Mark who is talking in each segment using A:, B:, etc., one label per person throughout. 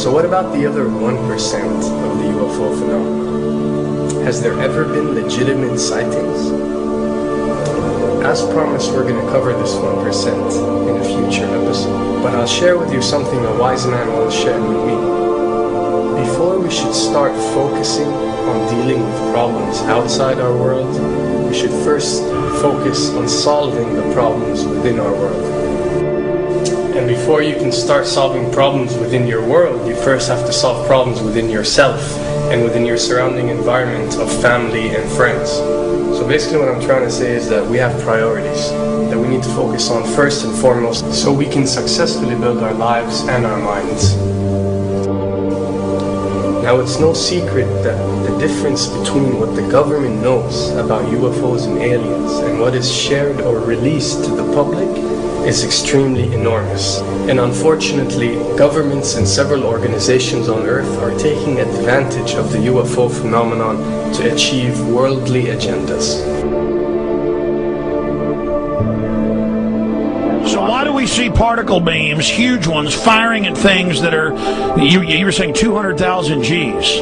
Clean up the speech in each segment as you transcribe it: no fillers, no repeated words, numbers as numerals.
A: So what about the other 1% of the UFO phenomenon? Has there ever been legitimate sightings? As promised, we're going to cover this 1% in a future episode, but I'll share with you something a wise man once shared with me. Before we should start focusing on dealing with problems outside our world, we should first focus on solving the problems within our world. And before you can start solving problems within your world, you first have to solve problems within yourself and within your surrounding environment of family and friends. So basically what I'm trying to say is that we have priorities that we need to focus on first and foremost so we can successfully build our lives and our minds. Now, it's no secret that the difference between what the government knows about UFOs and aliens and what is shared or released to the public is extremely enormous. And unfortunately, governments and several organizations on Earth are taking advantage of the UFO phenomenon to achieve worldly agendas.
B: So why do we see particle beams, huge ones, firing at things that are, you were saying 200,000 Gs?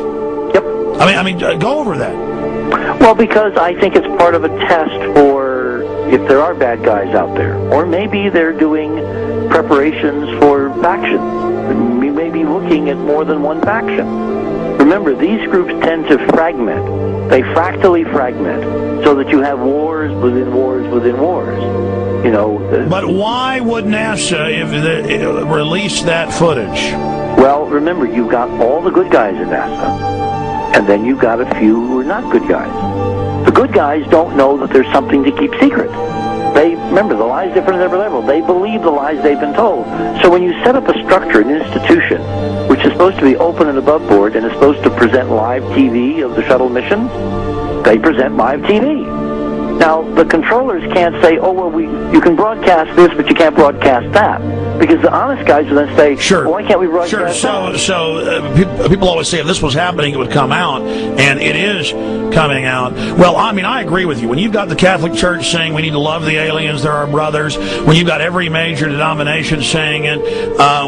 C: Yep.
B: I mean, go over that.
C: Well, because I think it's part of a test for if there are bad guys out there. Or maybe they're doing preparations for factions. We may be looking at more than one faction. Remember, these groups tend to fragment. They fractally fragment so that you have wars within wars within wars. You know.
B: But why would NASA release that footage?
C: Well, remember, you've got all the good guys in NASA, and then you've got a few who are not good guys. The good guys don't know that there's something to keep secret. Remember, the lie's different at every level. They believe the lies they've been told. So when you set up a structure, an institution, which is supposed to be open and above board and is supposed to present live TV of the shuttle mission, they present live TV. Now, the controllers can't say, oh, well, you can broadcast this, but you can't broadcast that. Because the honest guys will then say,
B: sure.
C: Well, why can't we broadcast
B: that? So people always say if this was happening, it would come out, and it is coming out. Well, I mean, I agree with you. When you've got the Catholic Church saying we need to love the aliens, they're our brothers, when you've got every major denomination saying it,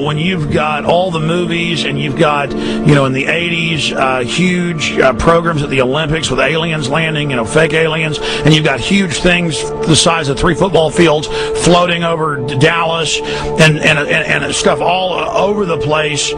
B: when you've got all the movies, and you've got, in the 80s, huge programs at the Olympics with aliens landing, fake aliens, and you've got huge things the size of 3 football fields floating over Dallas, and stuff all over the place.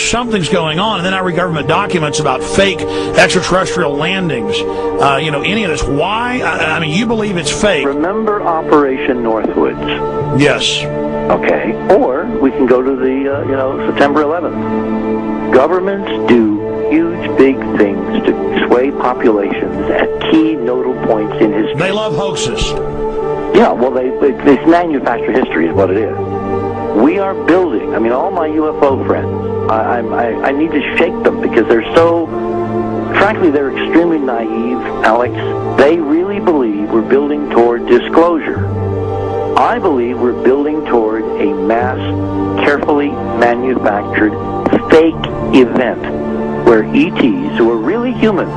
B: Something's going on, and then I read government documents about fake extraterrestrial landings. Any of this. Why? I mean, you believe it's fake.
C: Remember Operation Northwoods?
B: Yes.
C: Okay. Or we can go to the, September 11th. Governments do huge, big things to sway populations at key nodal points in history.
B: They love hoaxes.
C: Yeah, well, they manufacture history is what it is. We are building, all my UFO friends, I need to shake them because they're so, frankly, they're extremely naive, Alex. They really believe we're building toward disclosure. I believe we're building toward a mass, carefully manufactured, fake event where ETs, who are really humans,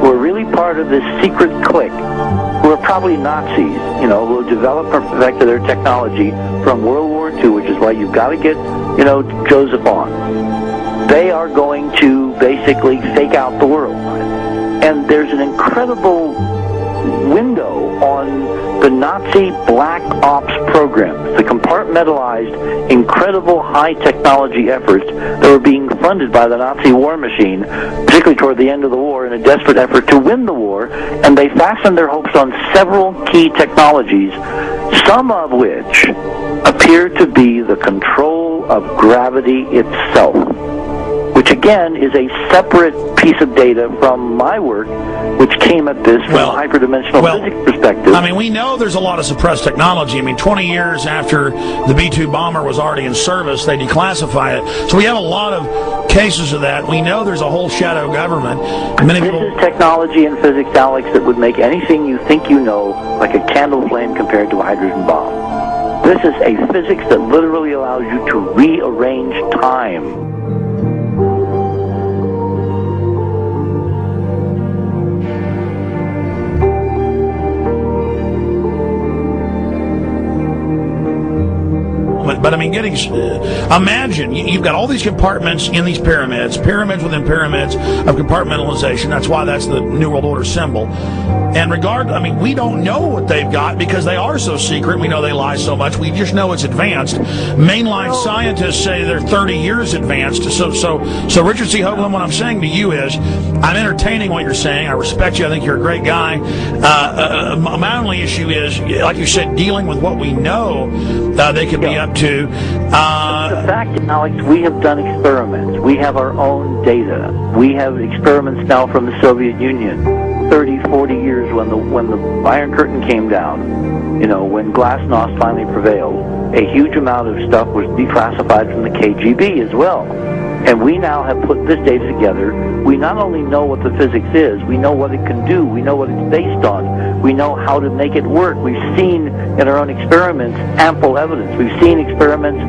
C: who are really part of this secret clique, who are probably Nazis, who developed and perfected their technology from World War II, which is why you've got to get, Joseph on. They are going to basically fake out the world. And there's an incredible window on the Nazi black ops programs, the compartmentalized, incredible high technology efforts that were being funded by the Nazi war machine, particularly toward the end of the war, in a desperate effort to win the war, and they fastened their hopes on several key technologies, some of which appear to be the control of gravity itself, which again is a separate piece of data from my work, which came at this from a hyperdimensional physics perspective.
B: We know there's a lot of suppressed technology. 20 years after the B-2 bomber was already in service, they declassify it. So we have a lot of cases of that. We know there's a whole shadow government.
C: This is technology and physics, Alex, that would make anything you think you know like a candle flame compared to a hydrogen bomb. This is a physics that literally allows you to rearrange time.
B: But I mean, imagine you've got all these compartments in these pyramids within pyramids of compartmentalization. That's why that's the New World Order symbol. And we don't know what they've got because they are so secret. We know they lie so much. We just know it's advanced. Mainline scientists say they're 30 years advanced. So Richard C. Hoagland, what I'm saying to you is, I'm entertaining what you're saying. I respect you. I think you're a great guy. My only issue is, like you said, dealing with what we know they could be up to.
C: The fact, Alex, we have done experiments. We have our own data. We have experiments now from the Soviet Union. 30, 40 years when the Iron Curtain came down, when Glasnost finally prevailed, a huge amount of stuff was declassified from the KGB as well. And we now have put this data together. We not only know what the physics is, we know what it can do, we know what it's based on, we know how to make it work. We've seen in our own experiments ample evidence. We've seen experiments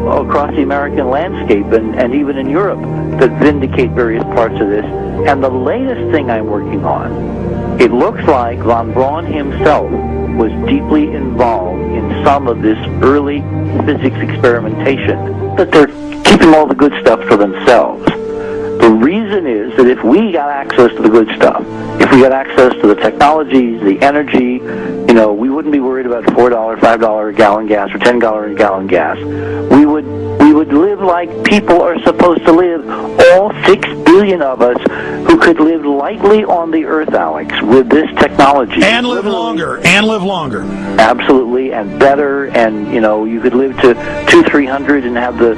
C: across the American landscape and even in Europe that vindicate various parts of this. And the latest thing I'm working on, it looks like von Braun himself was deeply involved in some of this early physics experimentation, but they're keeping all the good stuff for themselves. The reason is that if we got access to the good stuff, if we got access to the technologies, the energy, we wouldn't be worried about $4, $5 a gallon gas or $10 a gallon gas. We would live like people are supposed to live, all 6 billion of us who could live lightly on the earth, Alex, with this technology.
B: And live longer.
C: Absolutely, and better, and you could live to 200-300 and have the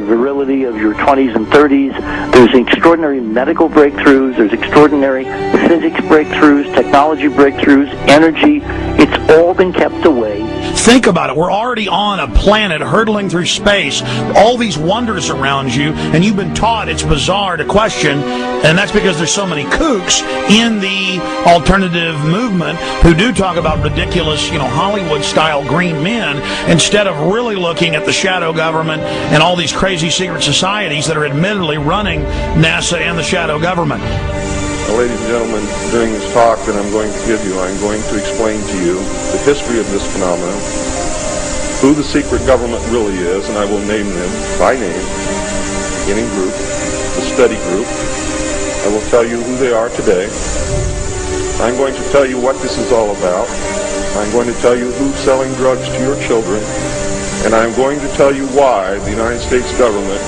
C: virility of your 20s and 30s. There's extraordinary medical breakthroughs, there's extraordinary physics breakthroughs, technology breakthroughs, energy. It's all been kept away.
B: Think about it. We're already on a planet hurtling through space, all these wonders around you, and you've been taught it's bizarre to question, and that's because there's so many kooks in the alternative movement who do talk about ridiculous, Hollywood-style green men, instead of really looking at the shadow government and all these crazy secret societies that are admittedly running NASA and the shadow government.
D: Now, ladies and gentlemen, during this talk that I'm going to give you, I'm going to explain to you the history of this phenomenon, who the secret government really is, and I will name them by name, beginning group, the study group. I will tell you who they are today. I'm going to tell you what this is all about. I'm going to tell you who's selling drugs to your children, and I'm going to tell you why the United States government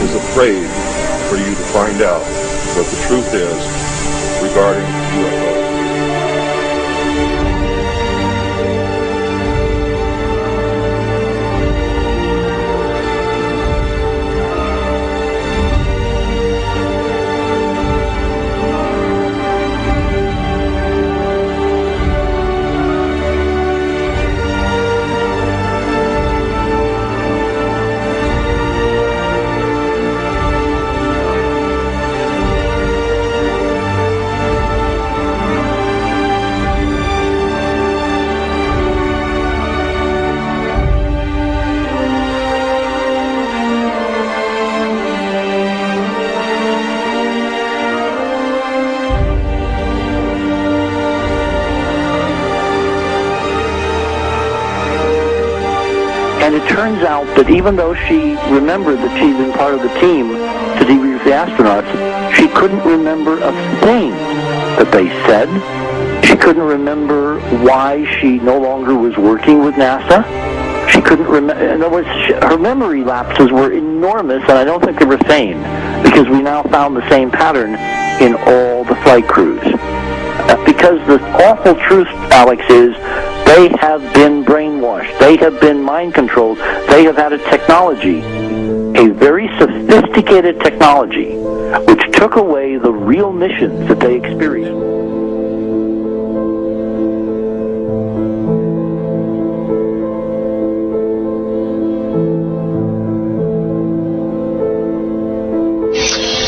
D: is afraid for you to find out what the truth is regarding UFOs.
C: And it turns out that even though she remembered that she'd been part of the team to debrief the astronauts, she couldn't remember a thing that they said. She couldn't remember why she no longer was working with NASA. She couldn't remember. In other words, her memory lapses were enormous, and I don't think they were feigned, because we now found the same pattern in all the flight crews. Because the awful truth, Alex, is they have been brainwashed. They have been mind controlled. They have had a technology, a very sophisticated technology, which took away the real missions that they experienced.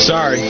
A: Sorry.